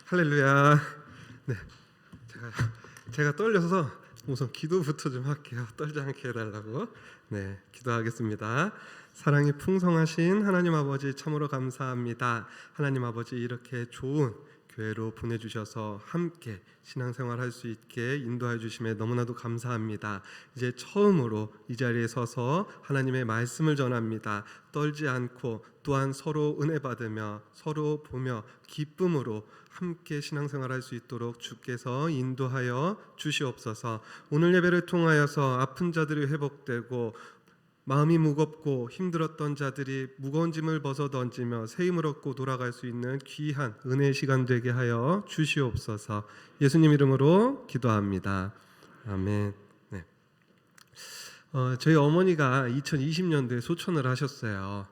할렐루야. 네, 제가 떨려서 우선 기도부터 좀 할게요. 떨지 않게 해달라고. 네, 기도하겠습니다. 사랑이 풍성하신 하나님 아버지 참으로 감사합니다. 하나님 아버지 이렇게 좋은 교회로 보내주셔서 함께 신앙생활 할 수 있게 인도해 주심에 너무나도 감사합니다. 이제 처음으로 이 자리에 서서 하나님의 말씀을 전합니다. 떨지 않고 또한 서로 은혜 받으며 서로 보며 기쁨으로 함께 신앙생활 할 수 있도록 주께서 인도하여 주시옵소서. 오늘 예배를 통하여서 아픈 자들이 회복되고 마음이 무겁고 힘들었던 자들이 무거운 짐을 벗어 던지며 새 힘을 얻고 돌아갈 수 있는 귀한 은혜의 시간 되게 하여 주시옵소서. 예수님 이름으로 기도합니다. 아멘. 네. 저희 어머니가 2020년도에 소천을 하셨어요.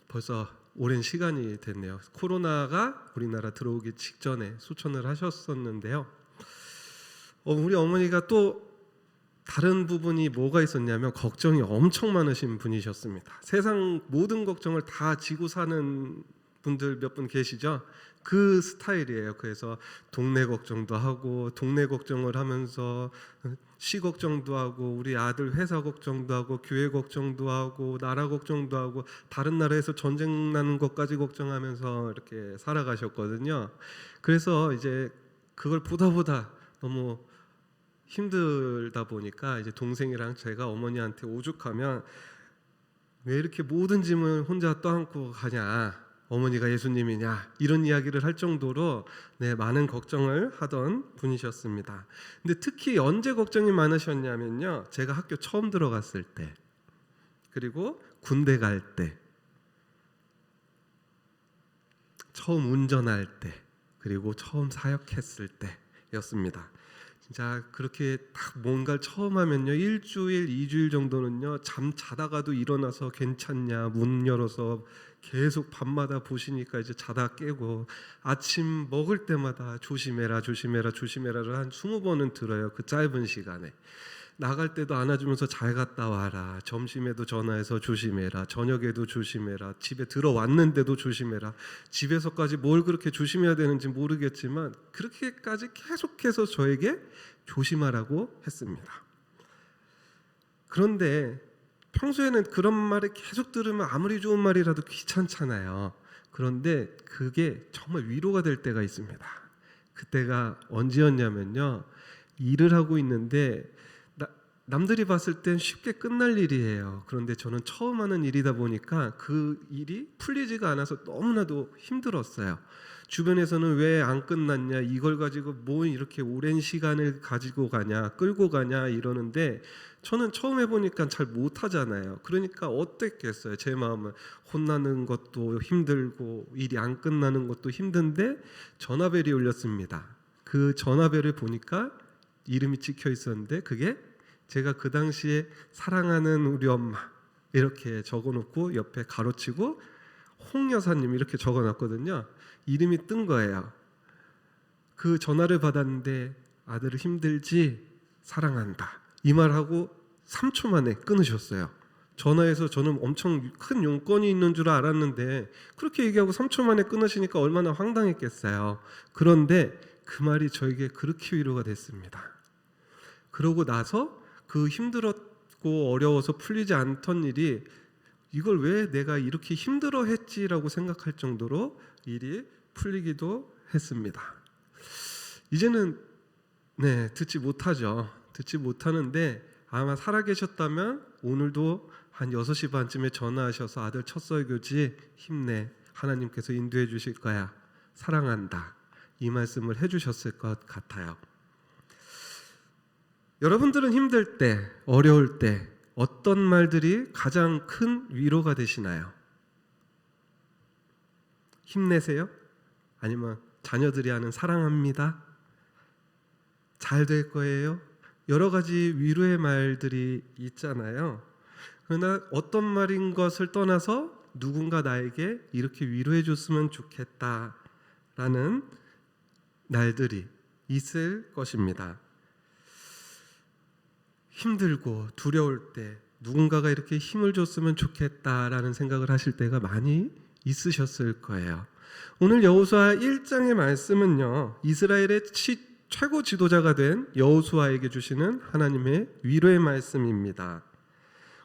벌써 오랜 시간이 됐네요. 코로나가 우리나라 들어오기 직전에 소천을 하셨었는데요. 우리 어머니가 또 다른 부분이 뭐가 있었냐면 걱정이 엄청 많으신 분이셨습니다. 세상 모든 걱정을 다 지고 사는 분들 몇 분 계시죠? 그 스타일이에요. 그래서 동네 걱정도 하고 동네 걱정을 하면서 시 걱정도 하고 우리 아들 회사 걱정도 하고 교회 걱정도 하고 나라 걱정도 하고 다른 나라에서 전쟁 나는 것까지 걱정하면서 이렇게 살아가셨거든요. 그래서 이제 그걸 보다 너무 힘들다 보니까 이제 동생이랑 제가 어머니한테 오죽하면 왜 이렇게 모든 짐을 혼자 떠안고 가냐, 어머니가 예수님이냐, 이런 이야기를 할 정도로 많은 걱정을 하던 분이셨습니다. 근데 특히 언제 걱정이 많으셨냐면요, 제가 학교 처음 들어갔을 때, 그리고 군대 갈 때, 처음 운전할 때, 그리고 처음 사역했을 때였습니다. 진짜 그렇게 딱 뭔가를 처음 하면요, 일주일, 2주일 정도는요, 잠 자다가도 일어나서 괜찮냐, 문 열어서 계속 밤마다 보시니까 이제 자다 깨고, 아침 먹을 때마다 조심해라 조심해라를 한 20번은 들어요. 그 짧은 시간에. 나갈 때도 안아주면서 잘 갔다 와라, 점심에도 전화해서 조심해라, 저녁에도 조심해라, 집에 들어왔는데도 조심해라. 집에서까지 뭘 그렇게 조심해야 되는지 모르겠지만 그렇게까지 계속해서 저에게 조심하라고 했습니다. 그런데 평소에는 그런 말을 계속 들으면 아무리 좋은 말이라도 귀찮잖아요. 그런데 그게 정말 위로가 될 때가 있습니다. 그때가 언제였냐면요, 일을 하고 있는데 남들이 봤을 땐 쉽게 끝날 일이에요. 그런데 저는 처음 하는 일이다 보니까 그 일이 풀리지가 않아서 너무나도 힘들었어요. 주변에서는 왜 안 끝났냐, 이걸 가지고 뭐 이렇게 오랜 시간을 가지고 가냐, 끌고 가냐 이러는데, 저는 처음 해보니까 잘 못하잖아요. 그러니까 어땠겠어요. 제 마음은 혼나는 것도 힘들고 일이 안 끝나는 것도 힘든데 전화벨이 울렸습니다. 그 전화벨을 보니까 이름이 찍혀 있었는데 그게 제가 그 당시에 사랑하는 우리 엄마 이렇게 적어놓고 옆에 가로치고 홍 여사님 이렇게 적어놨거든요. 이름이 뜬 거예요. 그 전화를 받았는데 아들을 힘들지? 사랑한다. 이 말하고 3초 만에 끊으셨어요. 전화해서 저는 엄청 큰 용건이 있는 줄 알았는데 그렇게 얘기하고 3초 만에 끊으시니까 얼마나 황당했겠어요. 그런데 그 말이 저에게 그렇게 위로가 됐습니다. 그러고 나서 그 힘들었고 어려워서 풀리지 않던 일이 이걸 왜 내가 이렇게 힘들어 했지라고 생각할 정도로 일이 풀리기도 했습니다. 이제는 듣지 못하죠. 듣지 못하는데 아마 살아계셨다면 오늘도 한 6시 반쯤에 전화하셔서 아들 첫 설교지 힘내, 하나님께서 인도해 주실 거야, 사랑한다, 이 말씀을 해주셨을 것 같아요. 여러분들은 힘들 때, 어려울 때 어떤 말들이 가장 큰 위로가 되시나요? 힘내세요? 아니면 자녀들이 하는 사랑합니다, 잘 될 거예요? 여러 가지 위로의 말들이 있잖아요. 그러나 어떤 말인 것을 떠나서 누군가 나에게 이렇게 위로해 줬으면 좋겠다라는 날들이 있을 것입니다. 힘들고 두려울 때 누군가가 이렇게 힘을 줬으면 좋겠다라는 생각을 하실 때가 많이 있으셨을 거예요. 오늘 여호수아 1장의 말씀은요, 이스라엘의 최고 지도자가 된 여호수아에게 주시는 하나님의 위로의 말씀입니다.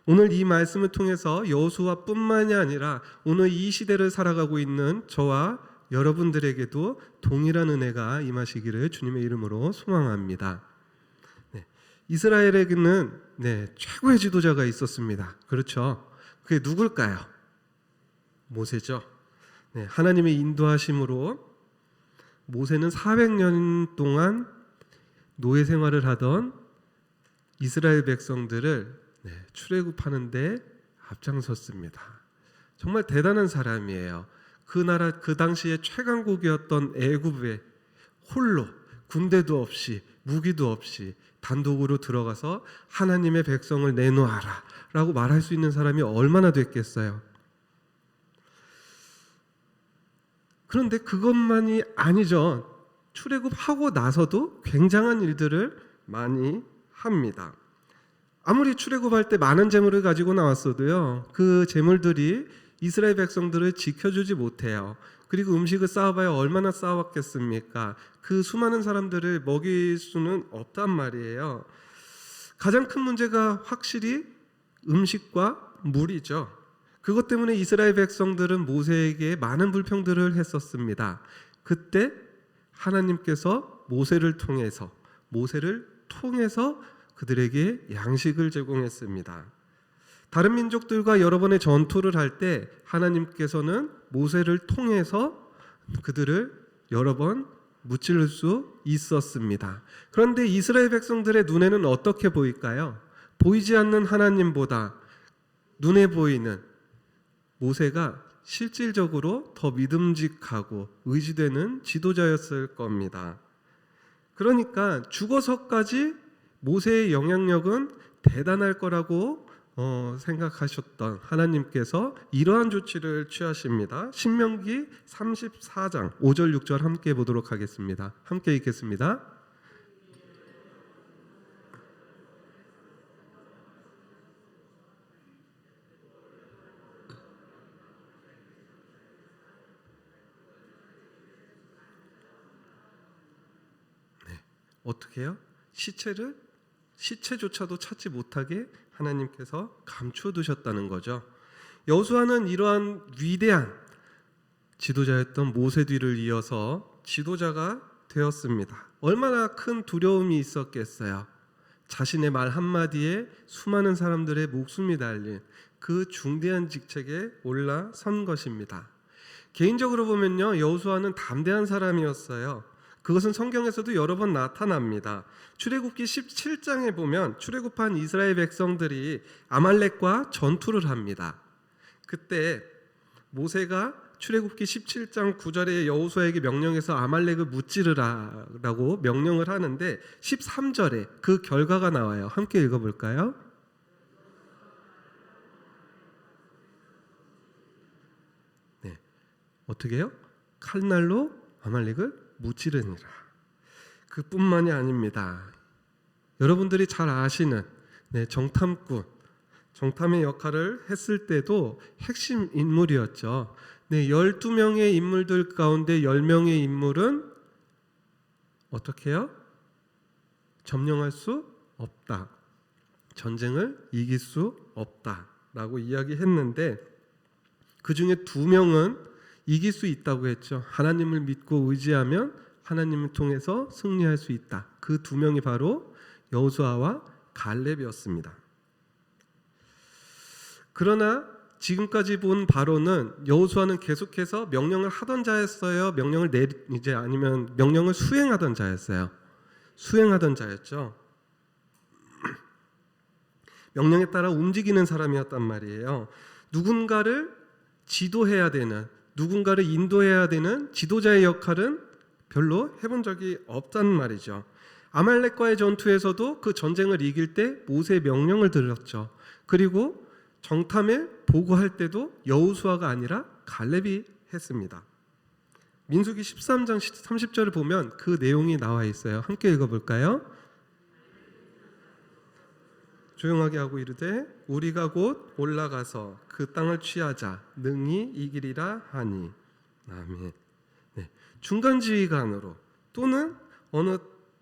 오늘 이 말씀을 통해서 여호수아뿐만이 아니라 오늘 이 시대를 살아가고 있는 저와 여러분들에게도 동일한 은혜가 임하시기를 주님의 이름으로 소망합니다. 이스라엘에게는 최고의 지도자가 있었습니다. 그렇죠? 그게 누굴까요? 모세죠. 하나님의 인도하심으로 모세는 400년 동안 노예 생활을 하던 이스라엘 백성들을 출애굽하는 데 앞장섰습니다. 정말 대단한 사람이에요. 그 나라 그 당시에 최강국이었던 애굽에 홀로 군대도 없이 무기도 없이 단독으로 들어가서 하나님의 백성을 내놓아라 라고 말할 수 있는 사람이 얼마나 됐겠어요. 그런데 그것만이 아니죠. 출애굽하고 나서도 굉장한 일들을 많이 합니다. 아무리 출애굽할 때 많은 재물을 가지고 나왔어도요, 그 재물들이 이스라엘 백성들을 지켜주지 못해요. 그리고 음식을 쌓아봐야 얼마나 쌓아왔겠습니까? 그 수많은 사람들을 먹일 수는 없단 말이에요. 가장 큰 문제가 확실히 음식과 물이죠. 그것 때문에 이스라엘 백성들은 모세에게 많은 불평들을 했었습니다. 그때 하나님께서 모세를 통해서 그들에게 양식을 제공했습니다. 다른 민족들과 여러 번의 전투를 할 때 하나님께서는 모세를 통해서 그들을 여러 번 무찌를 수 있었습니다. 그런데 이스라엘 백성들의 눈에는 어떻게 보일까요? 보이지 않는 하나님보다 눈에 보이는 모세가 실질적으로 더 믿음직하고 의지되는 지도자였을 겁니다. 그러니까 죽어서까지 모세의 영향력은 대단할 거라고 생각하셨던 하나님께서 이러한 조치를 취하십니다. 신명기 34장 5절 6절 함께 보도록 하겠습니다. 함께 읽겠습니다. 어떻게 해요? 시체조차도 찾지 못하게 하나님께서 감추어 두셨다는 거죠. 여호수아는 이러한 위대한 지도자였던 모세 뒤를 이어서 지도자가 되었습니다. 얼마나 큰 두려움이 있었겠어요. 자신의 말 한마디에 수많은 사람들의 목숨이 달린 그 중대한 직책에 올라선 것입니다. 개인적으로 보면요, 여호수아는 담대한 사람이었어요. 그것은 성경에서도 여러 번 나타납니다. 출애굽기 17장에 보면 출애굽한 이스라엘 백성들이 아말렉과 전투를 합니다. 그때 모세가 출애굽기 17장 9절에 여호수아에게 명령해서 아말렉을 무찌르라라고 명령을 하는데 13절에 그 결과가 나와요. 함께 읽어볼까요? 어떻게 해요? 칼날로 아말렉을 무찌르니라. 그뿐만이 아닙니다. 여러분들이 잘 아시는 정탐의 역할을 했을 때도 핵심 인물이었죠. 12명의 인물들 가운데 10명의 인물은 어떻게 해요? 점령할 수 없다. 전쟁을 이길 수 없다라고 이야기했는데 그 중에 2명은 이길 수 있다고 했죠. 하나님을 믿고 의지하면 하나님을 통해서 승리할 수 있다. 그 2명이 바로 여호수아와 갈렙이었습니다. 그러나 지금까지 본 바로는 여호수아는 계속해서 명령을 하던 자였어요. 아니면 명령을 수행하던 자였어요. 수행하던 자였죠. 명령에 따라 움직이는 사람이었단 말이에요. 누군가를 지도해야 되는, 누군가를 인도해야 되는 지도자의 역할은 별로 해본 적이 없단 말이죠. 아말렉과의 전투에서도 그 전쟁을 이길 때 모세의 명령을 들었죠. 그리고 정탐에 보고할 때도 여호수아가 아니라 갈렙이 했습니다. 민수기 13장 30절을 보면 그 내용이 나와 있어요. 함께 읽어볼까요? 조용하게 하고 이르되 우리가 곧 올라가서 그 땅을 취하자 능히 이기리라 하니. 아멘. 네. 중간 지휘관으로 또는 어느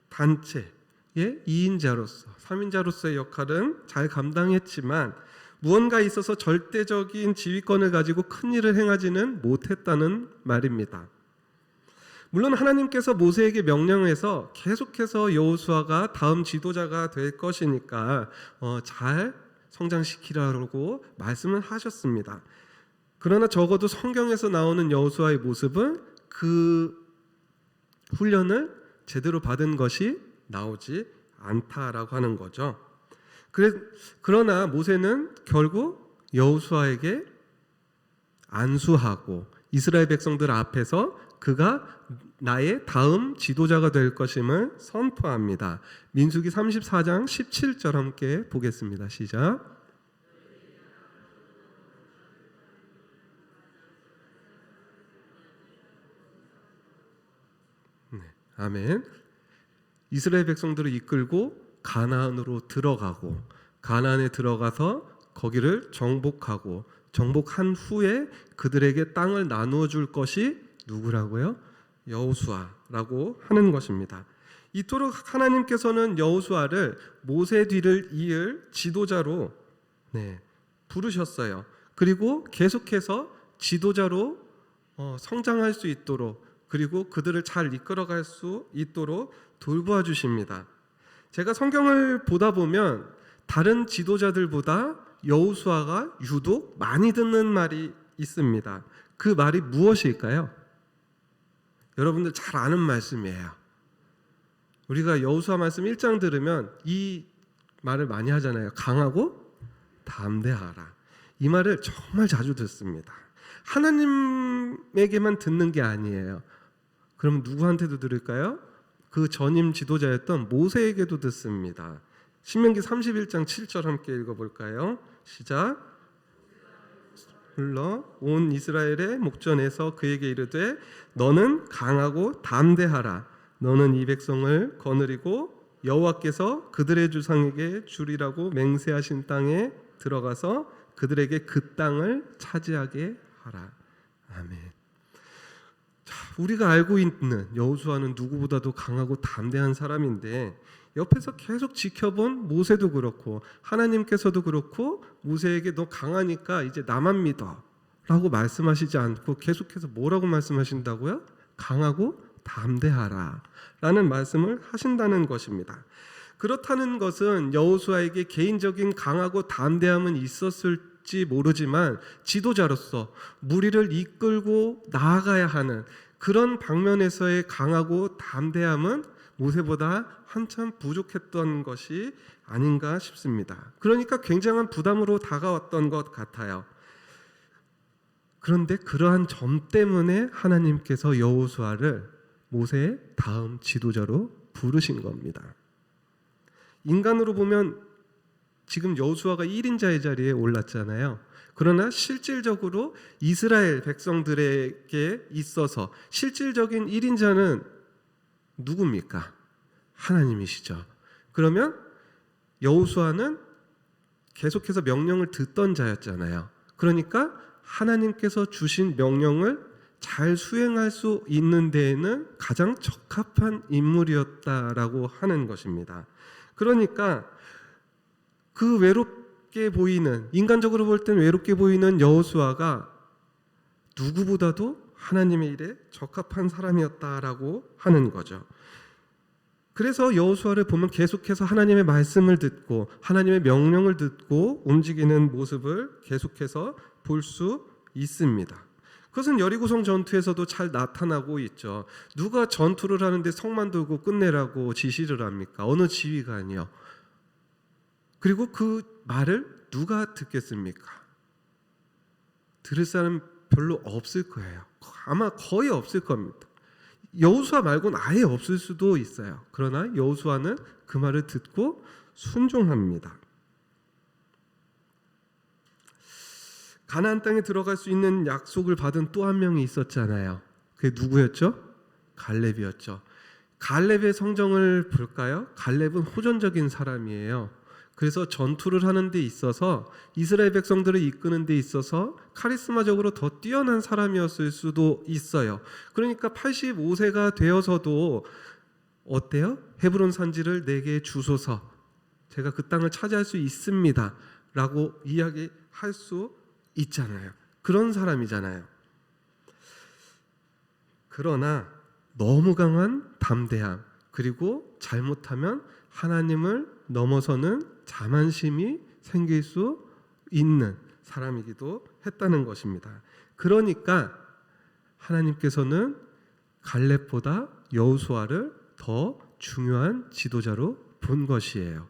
단체의 2인자로서 3인자로서의 역할은 잘 감당했지만 무언가 있어서 절대적인 지휘권을 가지고 큰 일을 행하지는 못했다는 말입니다. 물론 하나님께서 모세에게 명령해서 계속해서 여호수아가 다음 지도자가 될 것이니까 잘 성장시키라고 말씀을 하셨습니다. 그러나 적어도 성경에서 나오는 여호수아의 모습은 그 훈련을 제대로 받은 것이 나오지 않다라고 하는 거죠. 그러나 모세는 결국 여호수아에게 안수하고 이스라엘 백성들 앞에서 그가 나의 다음 지도자가 될 것임을 선포합니다. 민수기 34장 17절 함께 보겠습니다. 시작. 네, 아멘. 이스라엘 백성들을 이끌고 가나안으로 들어가고 가나안에 들어가서 거기를 정복하고 정복한 후에 그들에게 땅을 나누어 줄 것이 누구라고요? 여호수아라고 하는 것입니다. 이토록 하나님께서는 여호수아를 모세 뒤를 이을 지도자로 부르셨어요. 그리고 계속해서 지도자로 성장할 수 있도록 그리고 그들을 잘 이끌어갈 수 있도록 돌보아 주십니다. 제가 성경을 보다 보면 다른 지도자들보다 여호수아가 유독 많이 듣는 말이 있습니다. 그 말이 무엇일까요? 여러분들 잘 아는 말씀이에요. 우리가 여호수아 말씀 1장 들으면 이 말을 많이 하잖아요. 강하고 담대하라. 이 말을 정말 자주 듣습니다. 하나님에게만 듣는 게 아니에요. 그럼 누구한테도 들을까요? 그 전임 지도자였던 모세에게도 듣습니다. 신명기 31장 7절 함께 읽어볼까요? 시작. 불러 온 이스라엘의 목전에서 그에게 이르되 너는 강하고 담대하라. 너는 이 백성을 거느리고 여호와께서 그들의 주상에게 주리라고 맹세하신 땅에 들어가서 그들에게 그 땅을 차지하게 하라. 아멘. 자, 우리가 알고 있는 여호수아는 누구보다도 강하고 담대한 사람인데 옆에서 계속 지켜본 모세도 그렇고 하나님께서도 그렇고 모세에게 너 강하니까 이제 나만 믿어 라고 말씀하시지 않고 계속해서 뭐라고 말씀하신다고요? 강하고 담대하라 라는 말씀을 하신다는 것입니다. 그렇다는 것은 여호수아에게 개인적인 강하고 담대함은 있었을지 모르지만 지도자로서 무리를 이끌고 나아가야 하는 그런 방면에서의 강하고 담대함은 모세보다 한참 부족했던 것이 아닌가 싶습니다. 그러니까 굉장한 부담으로 다가왔던 것 같아요. 그런데 그러한 점 때문에 하나님께서 여호수아를 모세의 다음 지도자로 부르신 겁니다. 인간으로 보면 지금 여호수아가 1인자의 자리에 올랐잖아요. 그러나 실질적으로 이스라엘 백성들에게 있어서 실질적인 1인자는 누굽니까? 하나님이시죠. 그러면 여호수아는 계속해서 명령을 듣던 자였잖아요. 그러니까 하나님께서 주신 명령을 잘 수행할 수 있는 데에는 가장 적합한 인물이었다라고 하는 것입니다. 그러니까 그 외롭게 보이는, 인간적으로 볼 땐 외롭게 보이는 여호수아가 누구보다도 하나님의 일에 적합한 사람이었다라고 하는 거죠. 그래서 여호수아를 보면 계속해서 하나님의 말씀을 듣고 하나님의 명령을 듣고 움직이는 모습을 계속해서 볼 수 있습니다. 그것은 여리고성 전투에서도 잘 나타나고 있죠. 누가 전투를 하는데 성만 들고 끝내라고 지시를 합니까? 어느 지휘관이요. 그리고 그 말을 누가 듣겠습니까? 들을 사람 별로 없을 거예요. 아마 거의 없을 겁니다. 여호수아 말고는 아예 없을 수도 있어요. 그러나 여호수아는 그 말을 듣고 순종합니다. 가나안 땅에 들어갈 수 있는 약속을 받은 또 한 명이 있었잖아요. 그게 누구였죠? 갈렙이었죠. 갈렙의 성정을 볼까요? 갈렙은 호전적인 사람이에요. 그래서 전투를 하는 데 있어서 이스라엘 백성들을 이끄는 데 있어서 카리스마적으로 더 뛰어난 사람이었을 수도 있어요. 그러니까 85세가 되어서도 어때요? 헤브론 산지를 내게 주소서, 제가 그 땅을 차지할 수 있습니다 라고 이야기할 수 있잖아요. 그런 사람이잖아요. 그러나 너무 강한 담대함, 그리고 잘못하면 하나님을 넘어서는 자만심이 생길 수 있는 사람이기도 했다는 것입니다. 그러니까 하나님께서는 갈렙보다 여호수아를 더 중요한 지도자로 본 것이에요.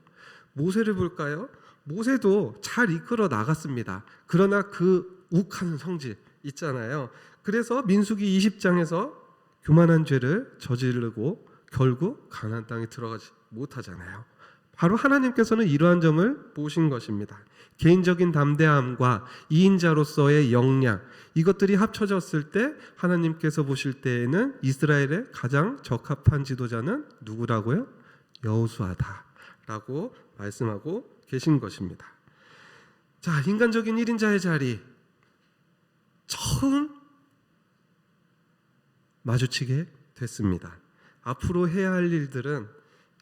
모세를 볼까요? 모세도 잘 이끌어 나갔습니다. 그러나 그 욱하는 성질 있잖아요. 그래서 민수기 20장에서 교만한 죄를 저지르고 결국 가나안 땅에 들어가지 못하잖아요. 바로 하나님께서는 이러한 점을 보신 것입니다. 개인적인 담대함과 2인자로서의 역량, 이것들이 합쳐졌을 때 하나님께서 보실 때에는 이스라엘의 가장 적합한 지도자는 누구라고요? 여호수아다 라고 말씀하고 계신 것입니다. 자, 인간적인 1인자의 자리 처음 마주치게 됐습니다. 앞으로 해야 할 일들은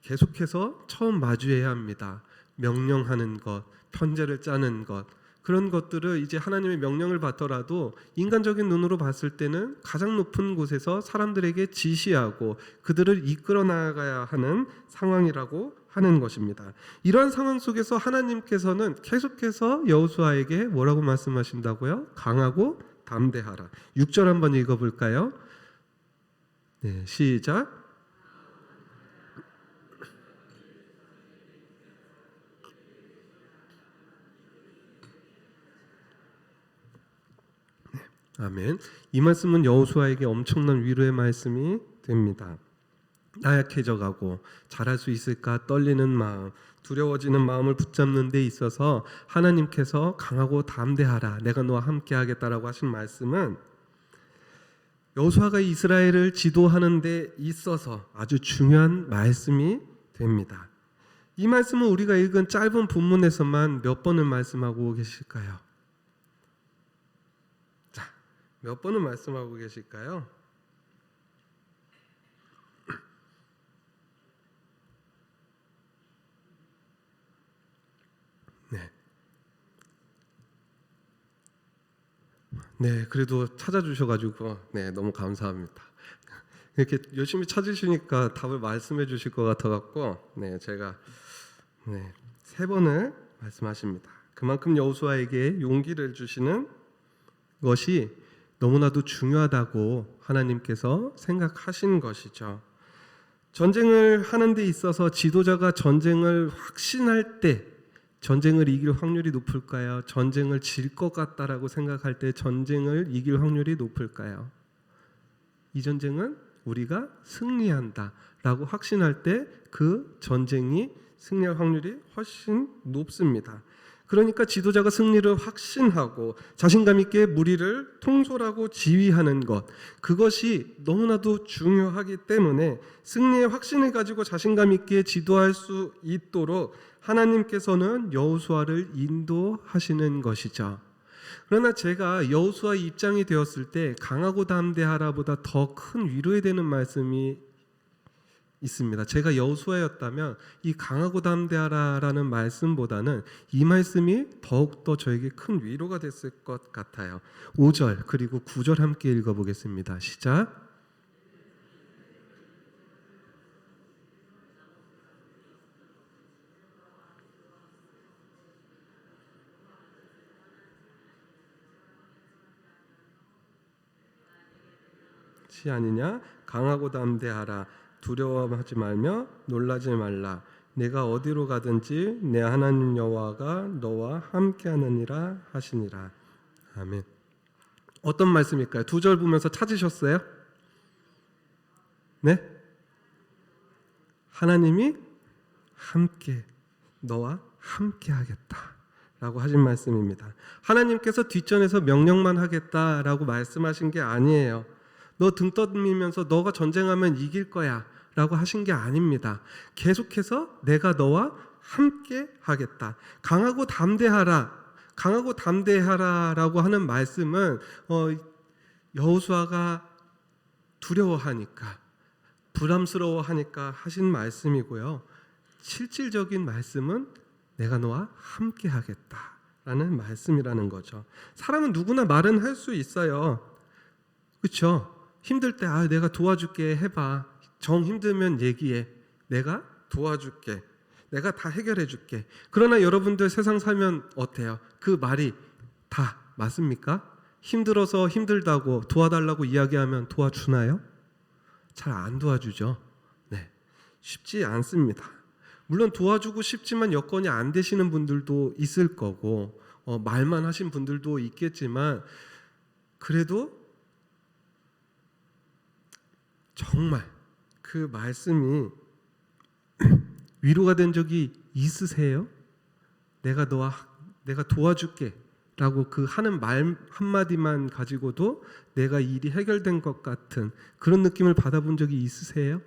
계속해서 처음 마주해야 합니다. 명령하는 것, 편제를 짜는 것, 그런 것들을 이제 하나님의 명령을 받더라도 인간적인 눈으로 봤을 때는 가장 높은 곳에서 사람들에게 지시하고 그들을 이끌어 나가야 하는 상황이라고 하는 것입니다. 이러한 상황 속에서 하나님께서는 계속해서 여호수아에게 뭐라고 말씀하신다고요? 강하고 담대하라. 6절 한번 읽어볼까요? 네, 시작. 아멘. 이 말씀은 여호수아에게 엄청난 위로의 말씀이 됩니다. 나약해져가고 잘할 수 있을까 떨리는 마음, 두려워지는 마음을 붙잡는 데 있어서 하나님께서 강하고 담대하라, 내가 너와 함께 하겠다라고 하신 말씀은 여호수아가 이스라엘을 지도하는 데 있어서 아주 중요한 말씀이 됩니다. 이 말씀은 우리가 읽은 짧은 본문에서만 몇 번을 말씀하고 계실까요? 자, 몇 번을 말씀하고 계실까요? 네, 그래도 찾아주셔가지고 너무 감사합니다. 이렇게 열심히 찾으시니까 답을 말씀해 주실 것 같아갖고 제가 3번을 말씀하십니다. 그만큼 여호수아에게 용기를 주시는 것이 너무나도 중요하다고 하나님께서 생각하신 것이죠. 전쟁을 하는 데 있어서 지도자가 전쟁을 확신할 때 전쟁을 이길 확률이 높을까요? 전쟁을 질 것 같다라고 생각할 때 전쟁을 이길 확률이 높을까요? 이 전쟁은 우리가 승리한다라고 확신할 때 그 전쟁이 승리할 확률이 훨씬 높습니다. 그러니까 지도자가 승리를 확신하고 자신감 있게 무리를 통솔하고 지휘하는 것, 그것이 너무나도 중요하기 때문에 승리의 확신을 가지고 자신감 있게 지도할 수 있도록 하나님께서는 여호수아를 인도하시는 것이죠. 그러나 제가 여호수아 입장이 되었을 때 강하고 담대하라보다 더 큰 위로에 되는 말씀이 있습니다. 제가 여호수아였다면 이 강하고 담대하라라는 말씀보다는 이 말씀이 더욱더 저에게 큰 위로가 됐을 것 같아요. 5절 그리고 9절 함께 읽어보겠습니다. 시작. 아니냐? 강하고 담대하라. 두려워하지 말며 놀라지 말라. 내가 어디로 가든지 내 하나님 여호와가 너와 함께하느니라 하시니라. 아멘. 어떤 말씀일까요? 2절 보면서 찾으셨어요? 네? 하나님이 함께 너와 함께 하겠다 라고 하신 말씀입니다. 하나님께서 뒷전에서 명령만 하겠다라고 말씀하신 게 아니에요. 너 등 떠밀면서 너가 전쟁하면 이길 거야 라고 하신 게 아닙니다. 계속해서 내가 너와 함께 하겠다. 강하고 담대하라. 강하고 담대하라라고 하는 말씀은 여호수아가 두려워하니까, 부담스러워하니까 하신 말씀이고요. 실질적인 말씀은 내가 너와 함께 하겠다라는 말씀이라는 거죠. 사람은 누구나 말은 할 수 있어요. 그렇죠? 힘들 때 내가 도와줄게 해봐. 정 힘들면 얘기해. 내가 도와줄게. 내가 다 해결해 줄게. 그러나 여러분들 세상 살면 어때요? 그 말이 다 맞습니까? 힘들어서 힘들다고 도와달라고 이야기하면 도와주나요? 잘 안 도와주죠. 네, 쉽지 않습니다. 물론 도와주고 싶지만 여건이 안 되시는 분들도 있을 거고 말만 하신 분들도 있겠지만, 그래도 정말 그 말씀이 위로가 된 적이 있으세요? 내가 도와줄게 라고 그 하는 말 한마디만 가지고도 내가 일이 해결된 것 같은 그런 느낌을 받아본 적이 있으세요?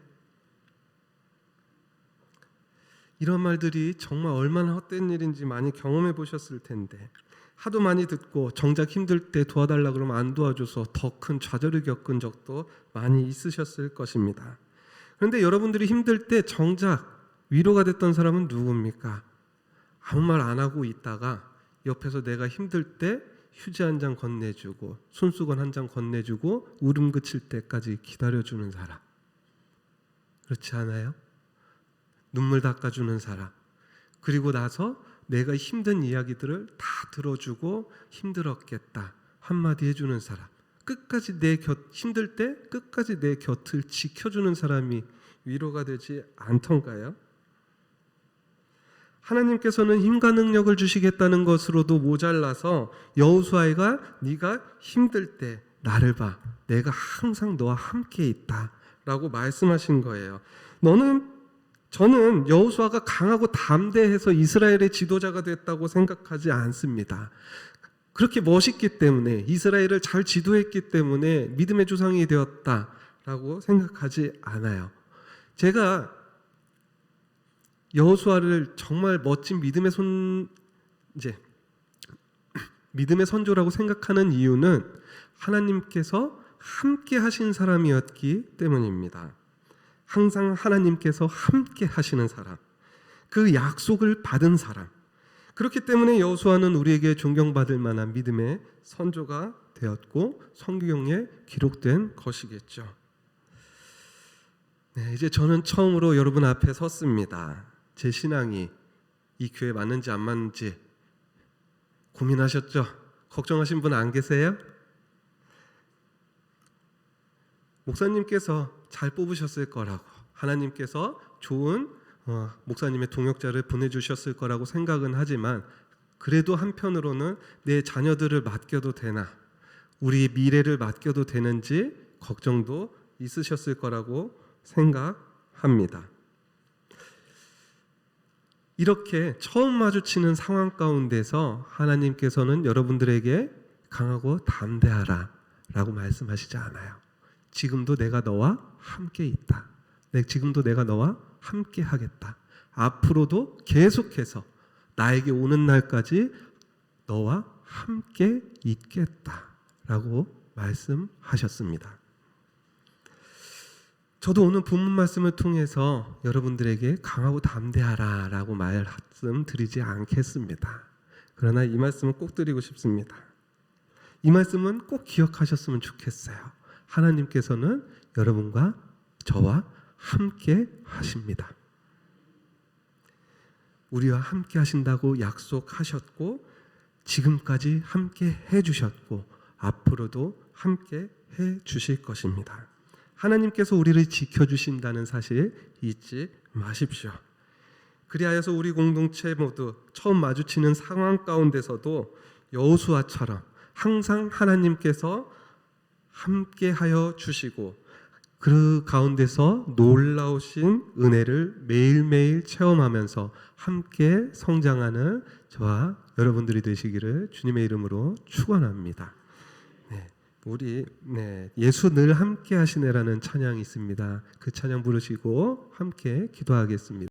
이런 말들이 정말 얼마나 헛된 일인지 많이 경험해 보셨을 텐데, 하도 많이 듣고 정작 힘들 때 도와달라 그러면 안 도와줘서 더 큰 좌절을 겪은 적도 많이 있으셨을 것입니다. 그런데 여러분들이 힘들 때 정작 위로가 됐던 사람은 누굽니까? 아무 말 안 하고 있다가 옆에서 내가 힘들 때 휴지 한 장 건네주고 손수건 한 장 건네주고 울음 그칠 때까지 기다려주는 사람. 그렇지 않아요? 눈물 닦아주는 사람. 그리고 나서 내가 힘든 이야기들을 다 들어주고 힘들었겠다 한마디 해주는 사람. 끝까지 힘들 때 끝까지 내 곁을 지켜주는 사람이 위로가 되지 않던가요? 하나님께서는 힘과 능력을 주시겠다는 것으로도 모자라서 여호수아가 네가 힘들 때 나를 봐. 내가 항상 너와 함께 있다 라고 말씀하신 거예요. 저는 여호수아가 강하고 담대해서 이스라엘의 지도자가 됐다고 생각하지 않습니다. 그렇게 멋있기 때문에, 이스라엘을 잘 지도했기 때문에 믿음의 조상이 되었다라고 생각하지 않아요. 제가 여호수아를 정말 멋진 믿음의 선조라고 생각하는 이유는 하나님께서 함께 하신 사람이었기 때문입니다. 항상 하나님께서 함께 하시는 사람, 그 약속을 받은 사람. 그렇기 때문에 여호수아는 우리에게 존경받을 만한 믿음의 선조가 되었고 성경에 기록된 것이겠죠. 네, 이제 저는 처음으로 여러분 앞에 섰습니다. 제 신앙이 이 교회 맞는지 안 맞는지 고민하셨죠? 걱정하신 분 안 계세요? 목사님께서 잘 뽑으셨을 거라고, 하나님께서 좋은 목사님의 동역자를 보내주셨을 거라고 생각은 하지만, 그래도 한편으로는 내 자녀들을 맡겨도 되나, 우리 미래를 맡겨도 되는지 걱정도 있으셨을 거라고 생각합니다. 이렇게 처음 마주치는 상황 가운데서 하나님께서는 여러분들에게 강하고 담대하라 라고 말씀하시지 않아요. 지금도 내가 너와 함께 있다. 지금도 내가 너와 함께 하겠다. 앞으로도 계속해서 나에게 오는 날까지 너와 함께 있겠다 라고 말씀하셨습니다. 저도 오늘 본문 말씀을 통해서 여러분들에게 강하고 담대하라 라고 말씀드리지 않겠습니다. 그러나 이 말씀은 꼭 드리고 싶습니다. 이 말씀은 꼭 기억하셨으면 좋겠어요. 하나님께서는 여러분과 저와 함께 하십니다. 우리와 함께 하신다고 약속하셨고, 지금까지 함께 해주셨고, 앞으로도 함께 해주실 것입니다. 하나님께서 우리를 지켜주신다는 사실 잊지 마십시오. 그리하여서 우리 공동체 모두 처음 마주치는 상황 가운데서도 여호수아처럼 항상 하나님께서 함께하여 주시고, 그 가운데서 놀라우신 은혜를 매일매일 체험하면서 함께 성장하는 저와 여러분들이 되시기를 주님의 이름으로 축원합니다. 우리 예수 늘 함께 하시네라는 찬양이 있습니다. 그 찬양 부르시고 함께 기도하겠습니다.